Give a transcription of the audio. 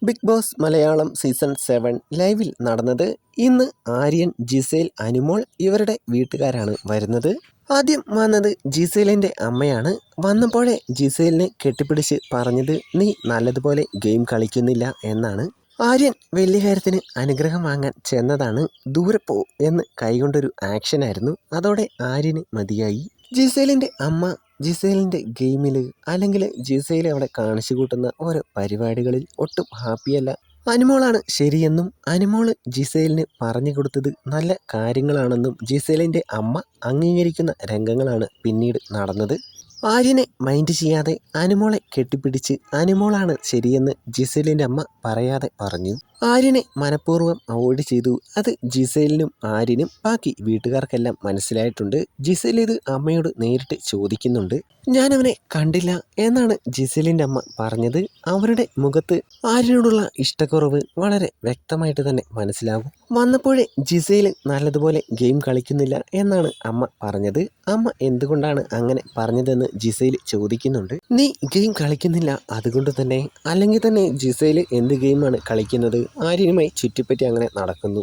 Big boss Malayalam season 7 ലൈവിൽ നടന്നത്. ഇന്ന് ആര്യൻ, ജിസേൽ, അനുമോൾ ഇവരുടെ വീട്ടുകാരാണ് വരുന്നത്. ആദ്യം വന്നത് ജിസേലിൻ്റെ അമ്മയാണ്. വന്നപ്പോഴേ ജിസേലിനെ കെട്ടിപ്പിടിച്ച് പറഞ്ഞത് നീ നല്ലതുപോലെ ഗെയിം കളിക്കുന്നില്ല എന്നാണ്. ആര്യൻ വലിയ കാര്യത്തിന് അനുഗ്രഹം വാങ്ങാൻ ചെന്നതാണ്. ദൂരെ പോ എന്ന് കൈകൊണ്ടൊരു ആക്ഷനായിരുന്നു. അതോടെ ആര്യന് മതിയായി. ജിസേലിൻ്റെ അമ്മ ജിസേലിൻ്റെ ഗെയിമിൽ അല്ലെങ്കിൽ ജിസേൽ അവിടെ കാണിച്ചു കൂട്ടുന്ന ഓരോ പരിപാടികളിൽ ഒട്ടും ഹാപ്പിയല്ല. അനുമോളാണ് ശരിയെന്നും അനുമോള് ജിസേലിന് പറഞ്ഞു കൊടുത്തത് നല്ല കാര്യങ്ങളാണെന്നും ജിസേലിൻ്റെ അമ്മ അംഗീകരിക്കുന്ന രംഗങ്ങളാണ് പിന്നീട് നടന്നത്. ആര്യനെ മൈൻഡ് ചെയ്യാതെ അനുമോളെ കെട്ടിപ്പിടിച്ച് അനുമോളാണ് ശരിയെന്ന് ജിസേലിൻ്റെ അമ്മ പറയാതെ പറഞ്ഞു. ആര്യനെ മനഃപൂർവ്വം അവോയ്ഡ് ചെയ്തു. അത് ജിസേലിനും ആര്യനും ബാക്കി വീട്ടുകാർക്കെല്ലാം മനസ്സിലായിട്ടുണ്ട്. ജിസേൽ ഇത് അമ്മയോട് നേരിട്ട് ചോദിക്കുന്നുണ്ട്. ഞാനവനെ കണ്ടില്ല എന്നാണ് ജിസേലിൻ്റെ അമ്മ പറഞ്ഞത്. അവരുടെ മുഖത്ത് ആര്യനോടുള്ള ഇഷ്ടക്കുറവ് വളരെ വ്യക്തമായിട്ട് തന്നെ മനസ്സിലാകും. വന്നപ്പോഴേ ജിസേൽ നല്ലതുപോലെ ഗെയിം കളിക്കുന്നില്ല എന്നാണ് അമ്മ പറഞ്ഞത്. അമ്മ എന്തുകൊണ്ടാണ് അങ്ങനെ പറഞ്ഞതെന്ന് ജിസേൽ ചോദിക്കുന്നുണ്ട്. നീ ഗെയിം കളിക്കുന്നില്ല, അതുകൊണ്ട് തന്നെ അല്ലെങ്കിൽ തന്നെ ജിസേൽ എന്ത് ഗെയിമാണ് കളിക്കുന്നത്? ആര്യനുമായി ചുറ്റിപ്പറ്റി അങ്ങനെ നടക്കുന്നു.